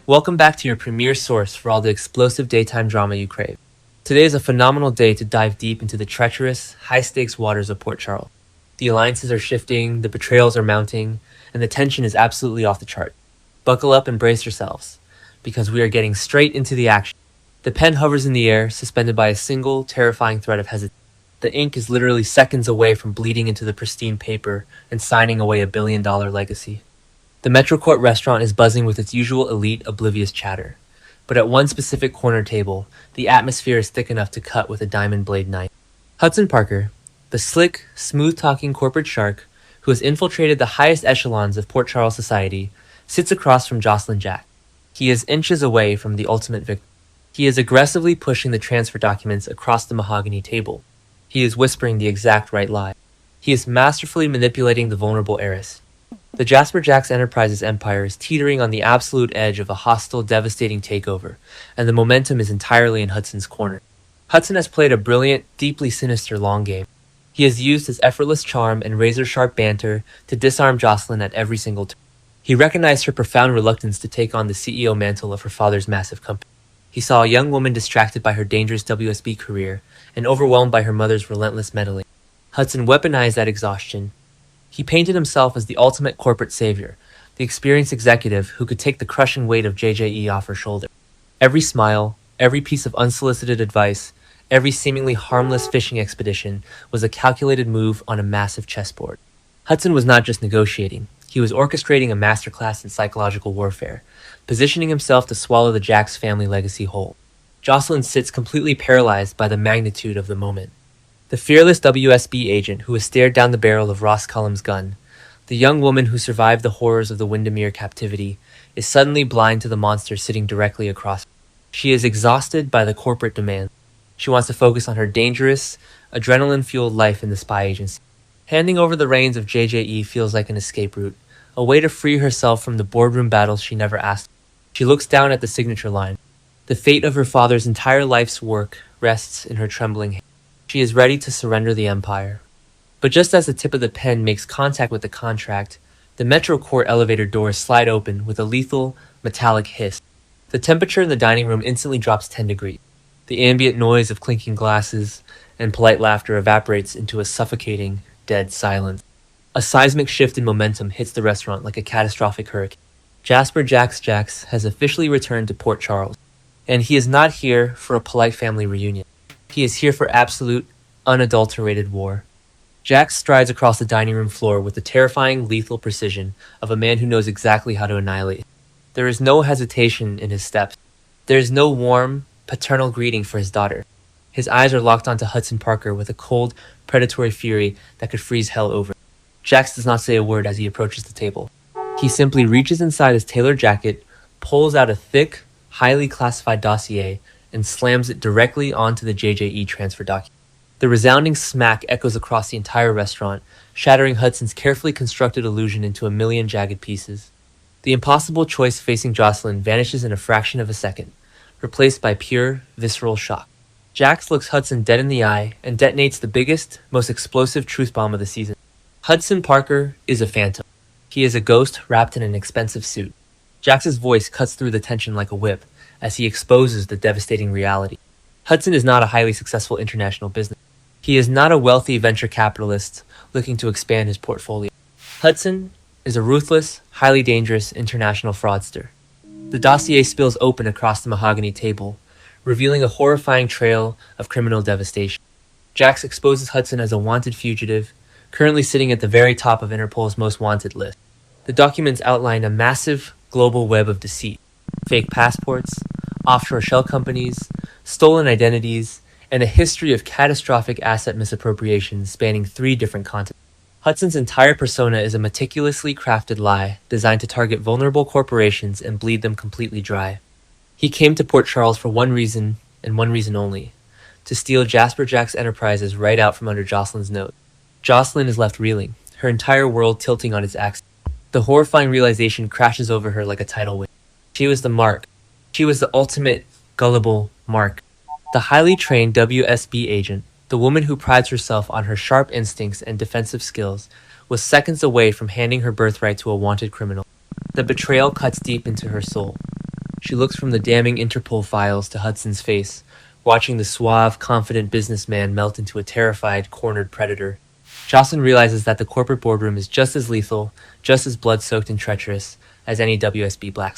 Welcome back to your premier source for all the explosive daytime drama you crave. Today is a phenomenal day to dive deep into the treacherous, high-stakes waters of Port Charles. The alliances are shifting, the betrayals are mounting, and the tension is absolutely off the chart. Buckle up and brace yourselves, because we are getting straight into the action. The pen hovers in the air, suspended by a single, terrifying thread of hesitation. The ink is literally seconds away from bleeding into the pristine paper and signing away a billion-dollar legacy. The Metrocourt restaurant is buzzing with its usual elite, oblivious chatter. But at one specific corner table, the atmosphere is thick enough to cut with a diamond blade knife. Hudson Parker, the slick, smooth-talking corporate shark who has infiltrated the highest echelons of Port Charles society, sits across from Jocelyn Jack. He is inches away from the ultimate victim. He is aggressively pushing the transfer documents across the mahogany table. He is whispering the exact right lie. He is masterfully manipulating the vulnerable heiress. The Jasper Jacks Enterprises empire is teetering on the absolute edge of a hostile, devastating takeover, and the momentum is entirely in Hudson's corner. Hudson has played a brilliant, deeply sinister long game. He has used his effortless charm and razor-sharp banter to disarm Jocelyn at every single turn. He recognized her profound reluctance to take on the CEO mantle of her father's massive company. He saw a young woman distracted by her dangerous WSB career and overwhelmed by her mother's relentless meddling. Hudson weaponized that exhaustion. He painted himself as the ultimate corporate savior, the experienced executive who could take the crushing weight of JJE off her shoulder. Every smile, every piece of unsolicited advice, every seemingly harmless fishing expedition was a calculated move on a massive chessboard. Hudson was not just negotiating, he was orchestrating a masterclass in psychological warfare, positioning himself to swallow the Jacks family legacy whole. Jocelyn sits completely paralyzed by the magnitude of the moment. The fearless WSB agent who has stared down the barrel of Ross Cullum's gun, the young woman who survived the horrors of the Windermere captivity, is suddenly blind to the monster sitting directly across her. She is exhausted by the corporate demand. She wants to focus on her dangerous, adrenaline-fueled life in the spy agency. Handing over the reins of JJE feels like an escape route, a way to free herself from the boardroom battles she never asked. She looks down at the signature line. The fate of her father's entire life's work rests in her trembling hand. She is ready to surrender the empire. But just as the tip of the pen makes contact with the contract, the Metrocourt elevator doors slide open with a lethal, metallic hiss. The temperature in the dining room instantly drops 10 degrees. The ambient noise of clinking glasses and polite laughter evaporates into a suffocating, dead silence. A seismic shift in momentum hits the restaurant like a catastrophic hurricane. Jasper Jacks has officially returned to Port Charles, and he is not here for a polite family reunion. He is here for absolute, unadulterated war. Jax strides across the dining room floor with the terrifying, lethal precision of a man who knows exactly how to annihilate. There is no hesitation in his steps. There is no warm, paternal greeting for his daughter. His eyes are locked onto Hudson Parker with a cold, predatory fury that could freeze hell over. Jax does not say a word as he approaches the table. He simply reaches inside his tailored jacket, pulls out a thick, highly classified dossier, and slams it directly onto the JJE transfer document. The resounding smack echoes across the entire restaurant, shattering Hudson's carefully constructed illusion into a million jagged pieces. The impossible choice facing Jocelyn vanishes in a fraction of a second, replaced by pure, visceral shock. Jax looks Hudson dead in the eye and detonates the biggest, most explosive truth bomb of the season. Hudson Parker is a phantom. He is a ghost wrapped in an expensive suit. Jax's voice cuts through the tension like a whip as he exposes the devastating reality. Hudson is not a highly successful international business. He is not a wealthy venture capitalist looking to expand his portfolio. Hudson is a ruthless, highly dangerous international fraudster. The dossier spills open across the mahogany table, revealing a horrifying trail of criminal devastation. Jax exposes Hudson as a wanted fugitive, currently sitting at the very top of Interpol's most wanted list. The documents outline a massive global web of deceit: fake passports, offshore shell companies, stolen identities, and a history of catastrophic asset misappropriation spanning 3 different continents. Hudson's entire persona is a meticulously crafted lie designed to target vulnerable corporations and bleed them completely dry. He came to Port Charles for one reason, and one reason only: to steal Jasper Jacks Enterprises right out from under Jocelyn's nose. Jocelyn is left reeling, her entire world tilting on its axis. The horrifying realization crashes over her like a tidal wave. She was the mark. She was the ultimate, gullible mark. The highly trained WSB agent, the woman who prides herself on her sharp instincts and defensive skills, was seconds away from handing her birthright to a wanted criminal. The betrayal cuts deep into her soul. She looks from the damning Interpol files to Hudson's face, watching the suave, confident businessman melt into a terrified, cornered predator. Jocelyn realizes that the corporate boardroom is just as lethal, just as blood-soaked and treacherous as any WSB black.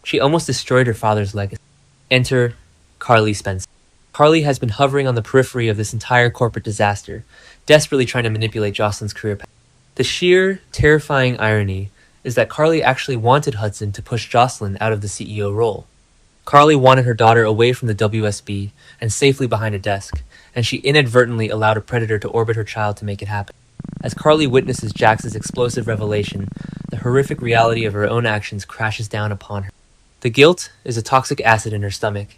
She almost destroyed her father's legacy. Enter Carly Spencer. Carly has been hovering on the periphery of this entire corporate disaster, desperately trying to manipulate Jocelyn's career path. The sheer, terrifying irony is that Carly actually wanted Hudson to push Jocelyn out of the CEO role. Carly wanted her daughter away from the WSB and safely behind a desk, and she inadvertently allowed a predator to orbit her child to make it happen. As Carly witnesses Jax's explosive revelation, the horrific reality of her own actions crashes down upon her. The guilt is a toxic acid in her stomach,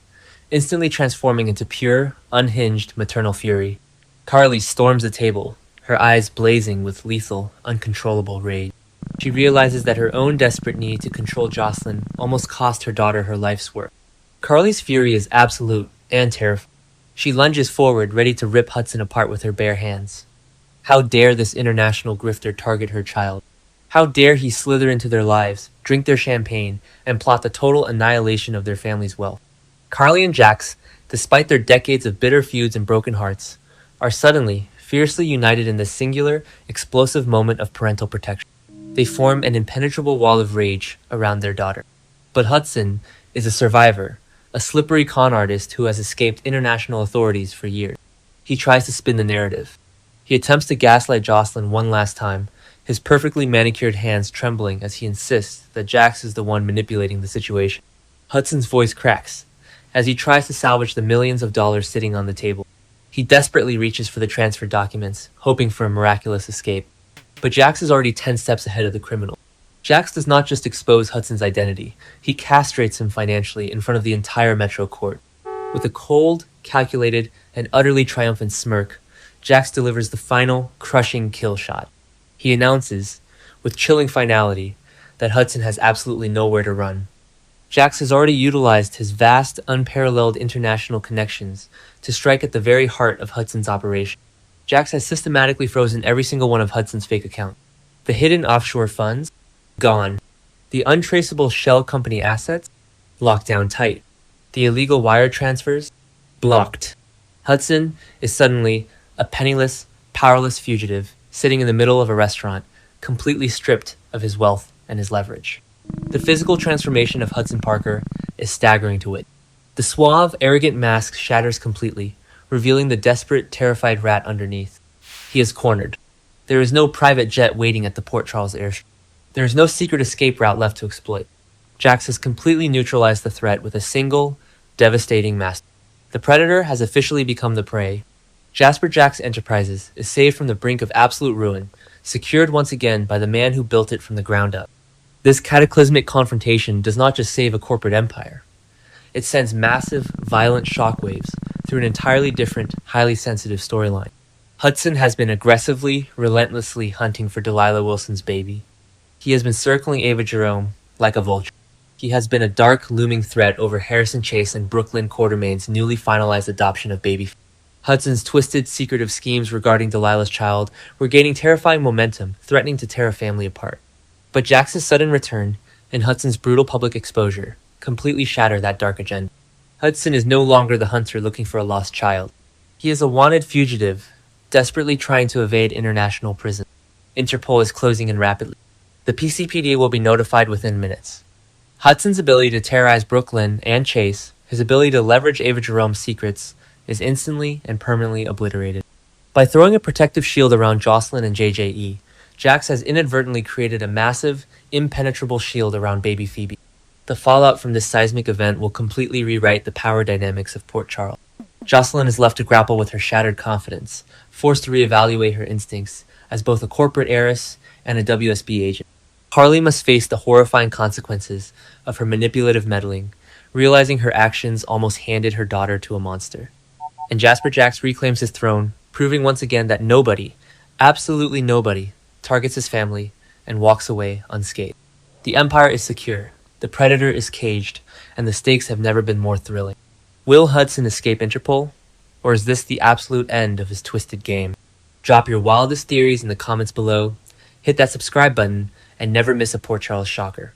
instantly transforming into pure, unhinged maternal fury. Carly storms the table, her eyes blazing with lethal, uncontrollable rage. She realizes that her own desperate need to control Jocelyn almost cost her daughter her life's work. Carly's fury is absolute and terrifying. She lunges forward, ready to rip Hudson apart with her bare hands. How dare this international grifter target her child? How dare he slither into their lives, drink their champagne, and plot the total annihilation of their family's wealth? Carly and Jax, despite their decades of bitter feuds and broken hearts, are suddenly, fiercely united in this singular, explosive moment of parental protection. They form an impenetrable wall of rage around their daughter. But Hudson is a survivor, a slippery con artist who has escaped international authorities for years. He tries to spin the narrative. He attempts to gaslight Jocelyn one last time, his perfectly manicured hands trembling as he insists that Jax is the one manipulating the situation. Hudson's voice cracks as he tries to salvage the millions of dollars sitting on the table. He desperately reaches for the transfer documents, hoping for a miraculous escape. But Jax is already 10 steps ahead of the criminal. Jax does not just expose Hudson's identity, he castrates him financially in front of the entire Metro court. With a cold, calculated, and utterly triumphant smirk, Jax delivers the final, crushing kill shot. He announces, with chilling finality, that Hudson has absolutely nowhere to run. Jax has already utilized his vast, unparalleled international connections to strike at the very heart of Hudson's operation. Jax has systematically frozen every single one of Hudson's fake accounts. The hidden offshore funds? Gone. The untraceable shell company assets? Locked down tight. The illegal wire transfers? Blocked. Hudson is suddenly a penniless, powerless fugitive sitting in the middle of a restaurant, completely stripped of his wealth and his leverage. The physical transformation of Hudson Parker is staggering to witness. The suave, arrogant mask shatters completely, revealing the desperate, terrified rat underneath. He is cornered. There is no private jet waiting at the Port Charles airstrip. There is no secret escape route left to exploit. Jax has completely neutralized the threat with a single, devastating master. The predator has officially become the prey. Jasper Jax Enterprises is saved from the brink of absolute ruin, secured once again by the man who built it from the ground up. This cataclysmic confrontation does not just save a corporate empire. It sends massive, violent shockwaves through an entirely different, highly sensitive storyline. Hudson has been aggressively, relentlessly hunting for Delilah Wilson's baby. He has been circling Ava Jerome like a vulture. He has been a dark, looming threat over Harrison Chase and Brooklyn Quartermain's newly finalized adoption of baby. Hudson's twisted, secretive schemes regarding Delilah's child were gaining terrifying momentum, threatening to tear a family apart. But Jax's sudden return and Hudson's brutal public exposure completely shatter that dark agenda. Hudson is no longer the hunter looking for a lost child. He is a wanted fugitive, desperately trying to evade international prison. Interpol is closing in rapidly. The PCPD will be notified within minutes. Hudson's ability to terrorize Brooklyn and Chase, his ability to leverage Ava Jerome's secrets, is instantly and permanently obliterated. By throwing a protective shield around Jocelyn and JJE, Jax has inadvertently created a massive, impenetrable shield around baby Phoebe. The fallout from this seismic event will completely rewrite the power dynamics of Port Charles. Jocelyn is left to grapple with her shattered confidence, forced to reevaluate her instincts as both a corporate heiress and a WSB agent. Carly must face the horrifying consequences of her manipulative meddling, realizing her actions almost handed her daughter to a monster. And Jasper Jax reclaims his throne, proving once again that nobody, absolutely nobody, targets his family and walks away unscathed. The Empire is secure, the Predator is caged, and the stakes have never been more thrilling. Will Hudson escape Interpol, or is this the absolute end of his twisted game? Drop your wildest theories in the comments below, hit that subscribe button, and never miss a Port Charles shocker.